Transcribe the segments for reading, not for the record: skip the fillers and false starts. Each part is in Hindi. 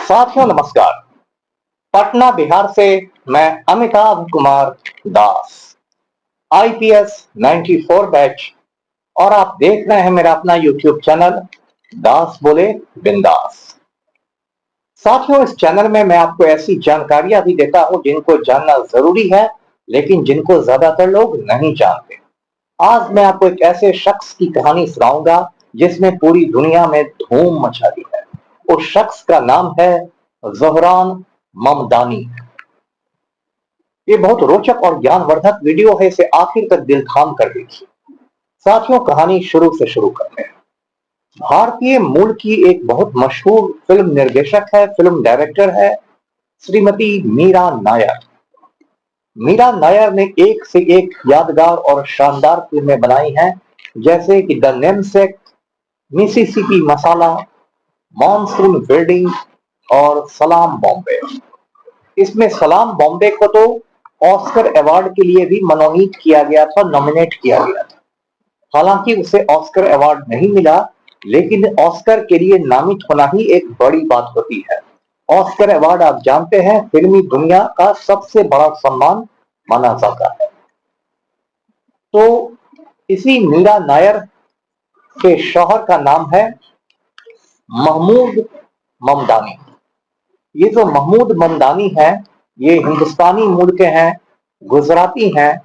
साथियों नमस्कार। पटना बिहार से मैं अमिताभ कुमार दास, आईपीएस 94 बैच, और आप देख रहे हैं मेरा अपना यूट्यूब चैनल दास बोले बिंदास। साथियों, इस चैनल में मैं आपको ऐसी जानकारियां भी देता हूं जिनको जानना जरूरी है, लेकिन जिनको ज्यादातर लोग नहीं जानते। आज मैं आपको एक ऐसे शख्स की कहानी सुनाऊंगा जिसने पूरी दुनिया में धूम मचा दी है। उस शख्स का नाम है ज़ोहरान ममदानी। ये बहुत रोचक और ज्ञानवर्धक वीडियो है, इसे आखिर तक दिल थाम कर देखिए। साथियों, कहानी शुरू से शुरू करते हैं। भारतीय मूल की एक बहुत मशहूर फिल्म निर्देशक है, फिल्म डायरेक्टर है श्रीमती मीरा नायर। मीरा नायर ने एक से एक यादगार और शानदार फिल्में बनाई हैं, जैसे कि the namesake, Mississippi masala, monsoon wedding और सलाम बॉम्बे। इसमें सलाम बॉम्बे को तो ऑस्कर अवार्ड के लिए भी मनोनीत किया गया था, नॉमिनेट किया गया था। हालांकि उसे ऑस्कर अवार्ड नहीं मिला, लेकिन ऑस्कर के लिए नामित होना ही एक बड़ी बात होती है। ऑस्कर अवार्ड आप जानते हैं फिल्मी दुनिया का सबसे बड़ा सम्मान माना जाता है। तो इसी मीरा नायर के शौहर का नाम है महमूद ममदानी। ये जो महमूद ममदानी है, ये हिंदुस्तानी मूल के हैं, गुजराती हैं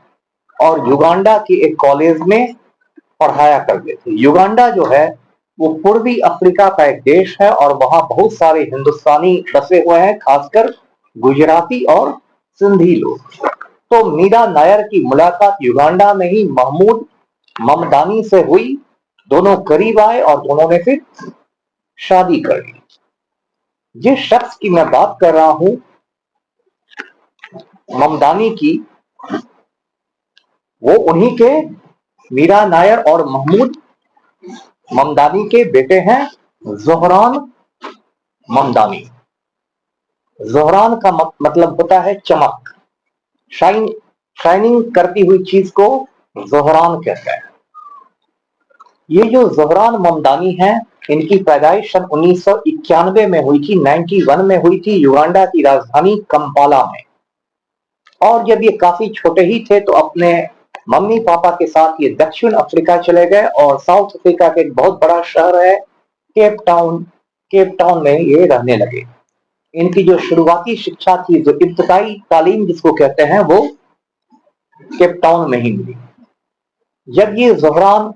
और युगांडा के एक कॉलेज में पढ़ाया करते थे। युगांडा जो है वो पूर्वी अफ्रीका का एक देश है और वहां बहुत सारे हिंदुस्तानी बसे हुए हैं, खासकर गुजराती और सिंधी लोग। तो मीरा नायर की मुलाकात युगांडा में ही महमूद ममदानी से हुई। दोनों करीब आए और दोनों ने फिर शादी कर ली। जिस शख्स की मैं बात कर रहा हूं ममदानी की, वो उन्हीं के मीरा नायर और महमूद ममदानी के बेटे हैं ज़ोहरान ममदानी। ज़ोहरान का मतलब होता है चमक, शाइनिंग करती हुई चीज को ज़ोहरान कहते हैं। ये जो ज़ोहरान ममदानी है, इनकी पैदाइश सन 1991 में हुई थी, 91 में हुई थी, युगांडा की राजधानी कंपाला में। और जब ये काफी छोटे ही थे तो अपने मम्मी पापा के साथ ये दक्षिण अफ्रीका चले गए और साउथ अफ्रीका के एक बहुत बड़ा शहर है केप टाउन में ये रहने लगे। इनकी जो शुरुआती शिक्षा थी, जो इब्तदाई तालीम जिसको कहते हैं, वो केप टाउन में ही मिली। जब ये ज़ोहरान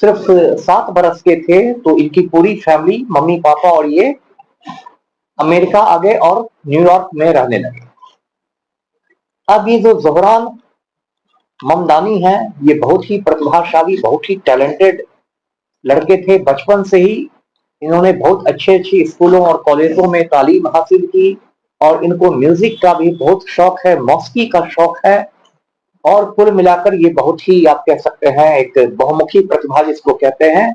सिर्फ 7 बरस के थे तो इनकी पूरी फैमिली, मम्मी पापा और ये अमेरिका आ गए और न्यूयॉर्क में रहने लगे। अब ये जो ज़ोहरान ममदानी है, ये बहुत ही प्रतिभाशाली, बहुत ही टैलेंटेड लड़के थे। बचपन से ही इन्होंने बहुत अच्छे स्कूलों और कॉलेजों में तालीम हासिल की और इनको म्यूजिक का भी बहुत शौक है, मौसीकी का शौक है। और कुल मिलाकर ये बहुत ही, आप कह सकते हैं, एक बहुमुखी प्रतिभा जिसको कहते हैं,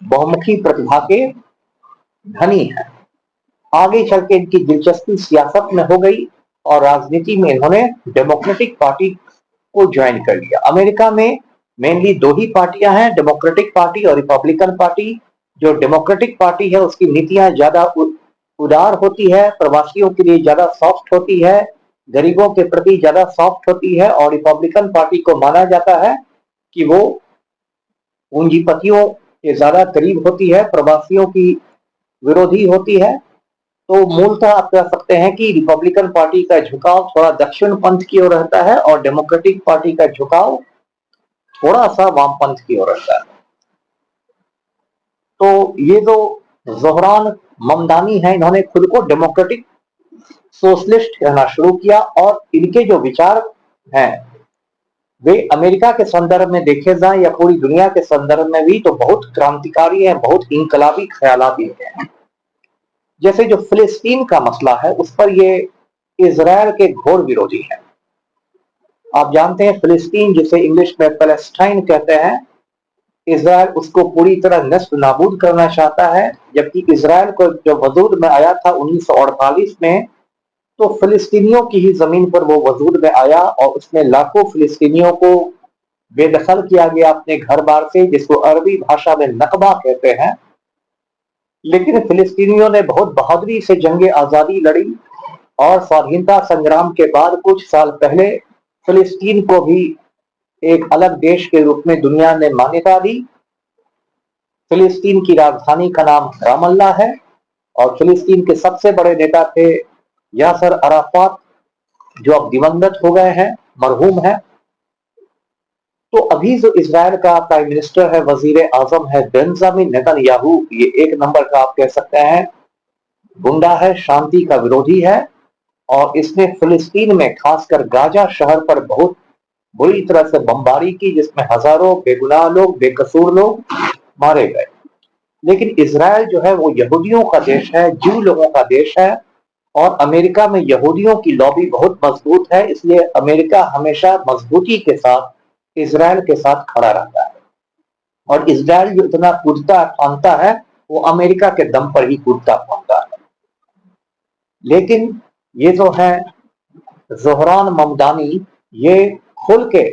बहुमुखी प्रतिभा के धनी है। आगे चल के इनकी दिलचस्पी सियासत में हो गई और राजनीति में इन्होंने डेमोक्रेटिक पार्टी को ज्वाइन कर लिया। अमेरिका में मेनली 2 ही पार्टियां हैं, डेमोक्रेटिक पार्टी और रिपब्लिकन पार्टी। जो डेमोक्रेटिक पार्टी है उसकी नीतियां ज्यादा उदार होती है, प्रवासियों के लिए ज्यादा सॉफ्ट होती है, गरीबों के प्रति ज्यादा सॉफ्ट होती है। और रिपब्लिकन पार्टी को माना जाता है कि वो पूंजीपतियों के ज्यादा करीब होती है, प्रवासियों की विरोधी होती है। तो मूलतः आप कह सकते हैं कि रिपब्लिकन पार्टी का झुकाव थोड़ा दक्षिण पंथ की ओर रहता है और डेमोक्रेटिक पार्टी का झुकाव थोड़ा सा वामपंथ की ओर रहता है। तो ये जो ज़ोहरान ममदानी है, इन्होंने खुद को डेमोक्रेटिक सोशलिस्ट कहना शुरू किया और इनके जो विचार हैं वे अमेरिका के संदर्भ में देखे जाएं या पूरी दुनिया के संदर्भ में भी तो बहुत क्रांतिकारी हैं, बहुत इनकलाबी ख्यालात इनके हैं। जैसे जो फिलिस्तीन का मसला है, उस पर ये इजराइल के घोर विरोधी हैं। आप जानते हैं फिलिस्तीन, जिसे इंग्लिश में पैलेस्टाइन कहते हैं, इजराइल उसको पूरी तरह नष्ट नाबूद करना चाहता है। जबकि इजराइल को जब वजूद में आया था 1948 में, तो फिलिस्तीनियों की ही जमीन पर वो वजूद में आया और उसमें लाखों फिलिस्तीनियों को बेदखल किया गया अपने घर बार से, जिसको अरबी भाषा में नकबा कहते हैं। लेकिन फिलिस्तीनियों ने बहुत बहादुरी से जंग आजादी लड़ी और स्वाधीनता संग्राम के बाद कुछ साल पहले फिलिस्तीन को भी एक अलग देश के रूप में दुनिया ने मान्यता दी। फिलिस्तीन की राजधानी का नाम रामल्ला है और फिलिस्तीन के सबसे बड़े नेता थे यासर अराफात, जो अब दिवंगत हो गए हैं, मरहूम है। तो अभी जो इजराइल का प्राइम मिनिस्टर है, वजीर आजम है बेंजामिन नेतन्याहू, ये एक नंबर का आप कह सकते हैं गुंडा है, शांति का विरोधी है और इसने फिलिस्तीन में खासकर गाजा शहर पर बहुत बुरी तरह से बमबारी की, जिसमें हजारों बेगुनाह लोग, बेकसूर लोग मारे गए। लेकिन इजराइल जो है वो यहूदियों का देश है, जू लोगों का देश है और अमेरिका में यहूदियों की लॉबी बहुत मजबूत है, इसलिए अमेरिका हमेशा मजबूती के साथ इजराइल के साथ खड़ा रहता है। और इजराइल जो इतना कूदता फांदता है वो अमेरिका के दम पर ही कूदता फांदता है। लेकिन ये जो है ज़ोहरान ममदानी, ये खुल के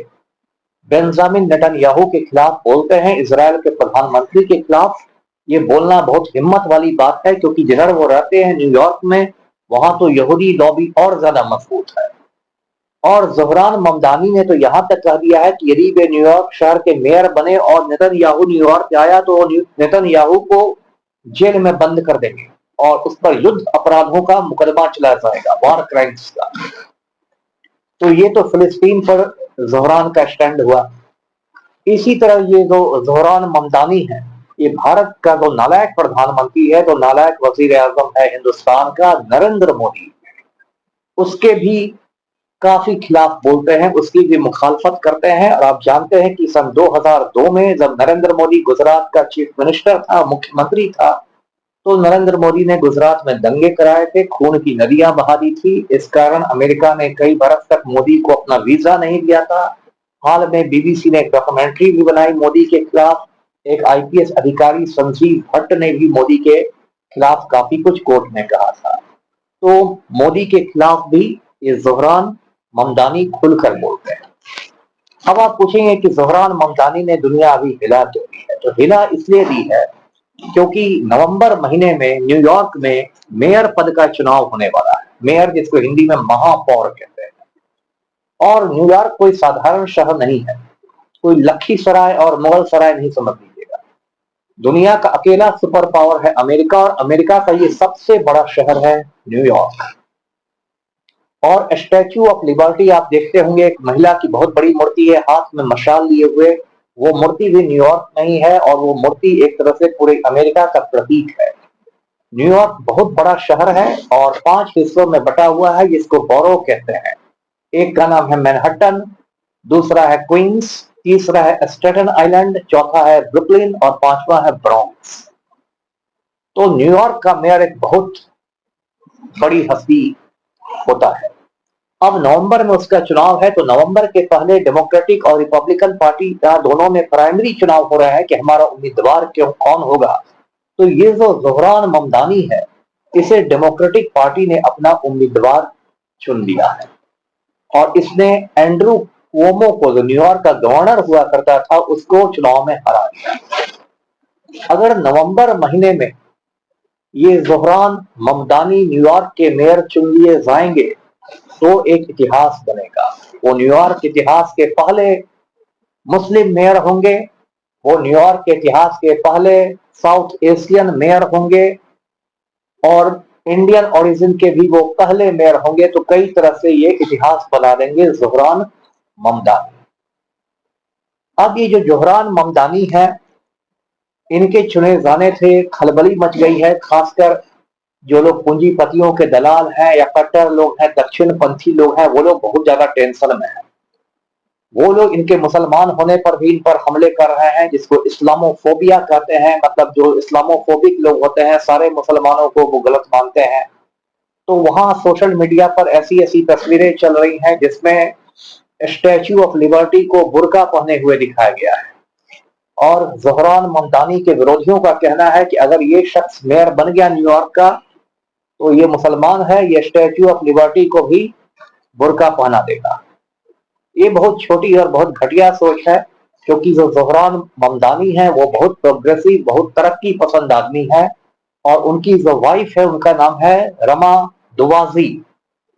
बेंजामिन नेतन्याहू के खिलाफ बोलते हैं, इजराइल के प्रधानमंत्री के खिलाफ। ये बोलना बहुत हिम्मत वाली बात है क्योंकि जिधर वो रहते हैं न्यूयॉर्क में, वहां तो यहूदी लॉबी और ज्यादा मजबूत है। और ज़ोहरान ममदानी ने तो यहां तक कह दिया है कि यदि वे न्यूयॉर्क शहर के मेयर बने और नेतन्याहू न्यूयॉर्क आया तो नेतन्याहू को जेल में बंद कर देंगे और उस पर युद्ध अपराधों का मुकदमा चला जाएगा, वॉर क्राइम्स का। तो ये तो फिलिस्तीन पर ज़ोहरान का स्टैंड हुआ। इसी तरह ये जो ज़ोहरान ममदानी है, ये भारत का जो नालायक प्रधानमंत्री है, जो नालायक वजीर आजम है हिंदुस्तान का, नरेंद्र मोदी, उसके भी काफी खिलाफ बोलते हैं, उसकी भी मुखालफत करते हैं। और आप जानते हैं कि सन 2002 में जब नरेंद्र मोदी गुजरात का चीफ मिनिस्टर था, मुख्यमंत्री था, तो नरेंद्र मोदी ने गुजरात में दंगे कराए थे, खून की नदियां बहा दी थी। इस कारण अमेरिका ने कई बरस तक मोदी को अपना वीजा नहीं दिया था। हाल में बीबीसी ने एक डॉक्यूमेंट्री भी बनाई मोदी के खिलाफ। एक आईपीएस अधिकारी संजीव भट्ट ने भी मोदी के खिलाफ काफी कुछ कोर्ट में कहा था। तो मोदी के खिलाफ भी ये ज़ोहरान ममदानी खुलकर बोलते हैं। अब आप पूछेंगे कि ज़ोहरान ममदानी ने दुनिया अभी हिला क्यों दी है? तो हिला इसलिए दी है क्योंकि नवंबर महीने में न्यूयॉर्क में मेयर पद का चुनाव होने वाला है। मेयर, जिसको हिंदी में महापौर कहते हैं। और न्यूयॉर्क कोई साधारण शहर नहीं है, कोई लखीसराय और मुगल सराय नहीं समझ लीजिएगा। दुनिया का अकेला सुपर पावर है अमेरिका और अमेरिका का ये सबसे बड़ा शहर है न्यूयॉर्क। और स्टैच्यू ऑफ लिबर्टी आप देखते होंगे, एक महिला की बहुत बड़ी मूर्ति है हाथ में मशाल लिए हुए, वो मूर्ति भी न्यूयॉर्क में ही है और वो मूर्ति एक तरह से पूरे अमेरिका का प्रतीक है। न्यूयॉर्क बहुत बड़ा शहर है और 5 हिस्सों में बटा हुआ है, जिसको बोरो कहते हैं। एक का नाम है मैनहट्टन, दूसरा है क्वींस, तीसरा है स्टेटन आइलैंड, चौथा है ब्रुकलिन और पांचवा है ब्रॉन्क्स। तो न्यूयॉर्क का मेयर एक बहुत बड़ी हस्ती होता है। अब नवंबर में उसका चुनाव है, तो नवंबर के पहले डेमोक्रेटिक और रिपब्लिकन पार्टी का दोनों में प्राइमरी चुनाव हो रहा है कि हमारा उम्मीदवार क्यों कौन होगा। तो ये जो ज़ोहरान ममदानी है, इसे डेमोक्रेटिक पार्टी ने अपना उम्मीदवार चुन लिया है और इसने एंड्रू क्वोमो को, जो न्यूयॉर्क का गवर्नर हुआ करता था, उसको चुनाव में हरा दिया। अगर नवंबर महीने में ये ज़ोहरान ममदानी न्यूयॉर्क के मेयर चुन लिए जाएंगे तो एक इतिहास बनेगा। वो न्यूयॉर्क के इतिहास के पहले मुस्लिम मेयर होंगे, वो न्यूयॉर्क के इतिहास के पहले साउथ एशियन मेयर होंगे और इंडियन ओरिजिन के भी वो पहले मेयर होंगे। तो कई तरह से ये इतिहास बना देंगे ज़ोहरान ममदानी। अब ये जो ज़ोहरान ममदानी है, इनके चुने जाने से खलबली मच गई है, खासकर जो लोग पूंजीपतियों के दलाल हैं या कट्टर लोग हैं, दक्षिण पंथी लोग हैं, वो लोग बहुत ज्यादा टेंशन में हैं। वो लोग इनके मुसलमान होने पर भी इन पर हमले कर रहे हैं, जिसको इस्लामोफोबिया कहते हैं। मतलब जो इस्लामोफोबिक लोग होते हैं, सारे मुसलमानों को वो गलत मानते हैं। तो वहां सोशल मीडिया पर ऐसी ऐसी तस्वीरें चल रही हैं जिसमें स्टैच्यू ऑफ लिबर्टी को बुर्का पहने हुए दिखाया गया है। और ज़ोहरान ममदानी के विरोधियों का कहना है कि अगर ये शख्स मेयर बन गया न्यूयॉर्क का तो ये मुसलमान है, ये स्टैच्यू ऑफ लिबर्टी को भी बुर्का पहना देगा। ये बहुत छोटी और बहुत घटिया सोच है, क्योंकि जो ज़ोहरान ममदानी है वो बहुत प्रोग्रेसिव, बहुत तरक्की पसंद आदमी है और उनकी जो वाइफ है उनका नाम है रमा दुवाजी।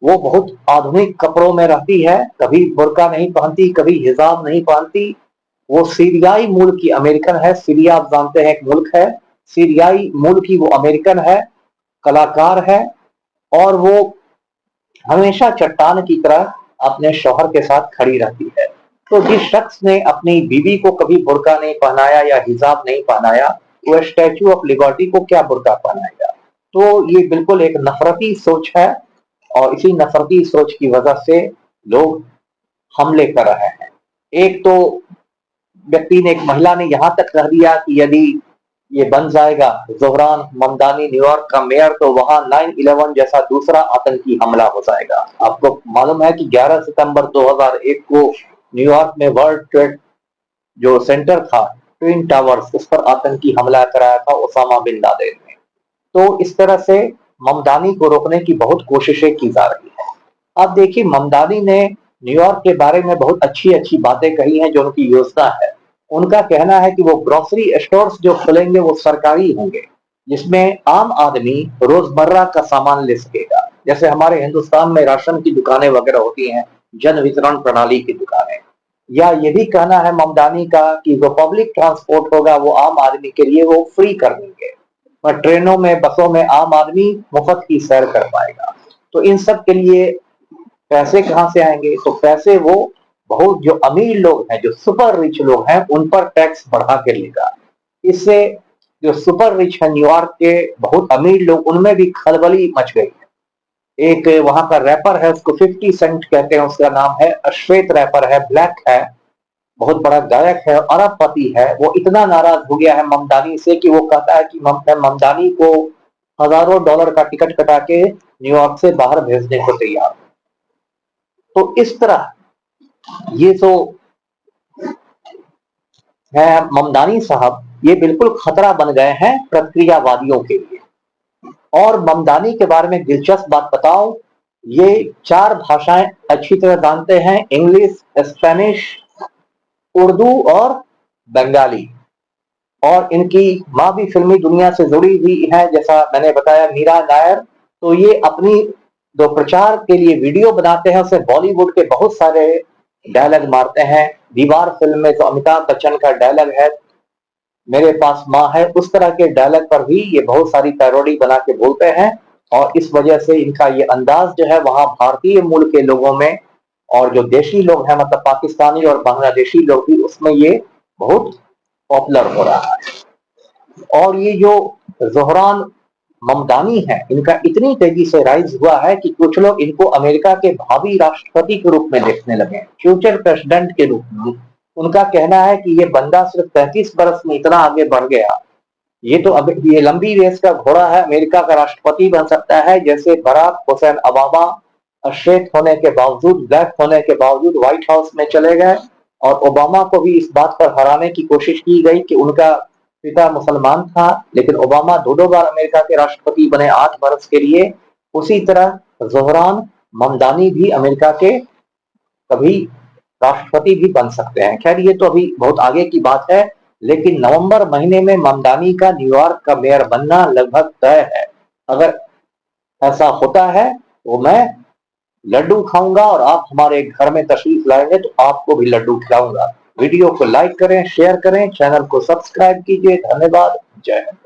वो बहुत आधुनिक कपड़ों में रहती है, कभी बुर्का नहीं पहनती, कभी हिजाब नहीं पहनती। वो सीरियाई मूल की अमेरिकन है। सीरिया आप जानते हैं एक मुल्क है, सीरियाई मूल की वो अमेरिकन है, कलाकार है। और वो हमेशा चट्टान की तरह अपने शौहर के साथ खड़ी रहती है। तो जिस शख्स ने अपनी बीवी को कभी बुर्का नहीं पहनाया या हिजाब नहीं पहनाया, वो स्टैचू ऑफ लिबर्टी को क्या बुर्का पहनाएगा। तो ये बिल्कुल एक नफरती सोच है और इसी नफरती सोच की वजह से लोग हमले कर रहे हैं। एक तो व्यक्ति ने, एक महिला ने यहां तक कह दिया कि यदि ये बन जाएगा ज़ोहरान ममदानी न्यूयॉर्क का मेयर, तो वहां 9/11 जैसा दूसरा आतंकी हमला हो जाएगा। आपको मालूम है कि 11 सितंबर 2001 को न्यूयॉर्क में वर्ल्ड ट्रेड जो सेंटर था, ट्विन टावर्स, उस पर आतंकी हमला कराया था ओसामा बिन लादेन ने। तो इस तरह से ममदानी को रोकने की बहुत कोशिशें की जा रही है। अब देखिए, ममदानी ने न्यूयॉर्क के बारे में बहुत अच्छी अच्छी बातें कही हैं जो उनकी योजना है। उनका कहना है कि वो ग्रोसरी स्टोर्स जो खुलेंगे वो सरकारी होंगे, जिसमें आम आदमी रोजमर्रा का सामान ले सकेगा। जैसे हमारे हिंदुस्तान में राशन की दुकानें वगैरह होती हैं, जन वितरण प्रणाली की दुकानें। या ये भी कहना है ममदानी का कि जो पब्लिक ट्रांसपोर्ट होगा वो आम आदमी के लिए वो फ्री कर देंगे, और ट्रेनों में, बसों में आम आदमी मुफ्त की सैर कर पाएगा। तो इन सब के लिए पैसे कहां से आएंगे? तो पैसे वो बहुत जो अमीर लोग हैं, जो सुपर रिच लोग हैं, उन पर टैक्स बढ़ा के लेगा। इससे जो सुपर रिच है न्यूयॉर्क के बहुत अमीर लोग, उनमें भी खलबली मच गई है। एक वहां का रैपर है, उसको 50 सेंट कहते हैं, उसका नाम है, श्वेत रैपर है, ब्लैक है, बहुत बड़ा गायक है, अरबपति है। वो इतना नाराज हो गया है ममदानी से कि वो कहता है कि मैं ममदानी को हजारों डॉलर का टिकट कटा के न्यूयॉर्क से बाहर भेजने को तैयार हूं। तो इस तरह ये जो है ममदानी साहब, ये बिल्कुल खतरा बन गए हैं प्रक्रियावादियों के लिए। और ममदानी के बारे में दिलचस्प बात बताऊं, ये 4 भाषाएं अच्छी तरह जानते हैं, इंग्लिश, स्पेनिश, उर्दू और बंगाली। और इनकी माँ भी फिल्मी दुनिया से जुड़ी हुई है, जैसा मैंने बताया, मीरा नायर। तो ये अपनी जो प्रचार के लिए वीडियो बनाते हैं उसे बॉलीवुड के बहुत सारे डायलॉग मारते हैं। दीवार फिल्म में जो अमिताभ बच्चन का डायलॉग है, मेरे पास माँ है, उस तरह के डायलॉग पर भी ये बहुत सारी पैरोडी बना के बोलते हैं। और इस वजह से इनका ये अंदाज जो है वहां भारतीय मूल के लोगों में, और जो देशी लोग हैं, मतलब पाकिस्तानी और बांग्लादेशी लोग भी, उसमें ये बहुत पॉपुलर हो रहा है। और ये जो ज़ोहरान ममदानी है, इनका इतनी तेजी से राइज हुआ है कि कुछ लोग इनको अमेरिका के भावी राष्ट्रपति के रूप में देखने लगे, फ्यूचर प्रेसिडेंट के रूप में। उनका कहना है कि ये बंदा सिर्फ 33 बरस में इतना आगे बढ़ गया, ये तो अब ये लंबी रेस का घोड़ा है, अमेरिका का राष्ट्रपति बन सकता है। जैसे बराक हुसैन ओबामा श्वेत होने के बावजूद, ब्लैक होने के बावजूद व्हाइट हाउस में चले गए, और ओबामा को भी इस बात पर हराने की कोशिश की गई कि उनका पिता मुसलमान था, लेकिन ओबामा 2 बार अमेरिका के राष्ट्रपति बने 8 बरस के लिए। उसी तरह ज़ोहरान ममदानी भी अमेरिका के कभी राष्ट्रपति भी बन सकते हैं। खैर, ये तो अभी बहुत आगे की बात है, लेकिन नवंबर महीने में ममदानी का न्यूयॉर्क का मेयर बनना लगभग तय है। अगर ऐसा होता है तो मैं लड्डू खाऊंगा, और आप हमारे घर में तशरीफ लाएंगे तो आपको भी लड्डू खिलाऊंगा। वीडियो को लाइक करें, शेयर करें, चैनल को सब्सक्राइब कीजिए। धन्यवाद। जय हिंद।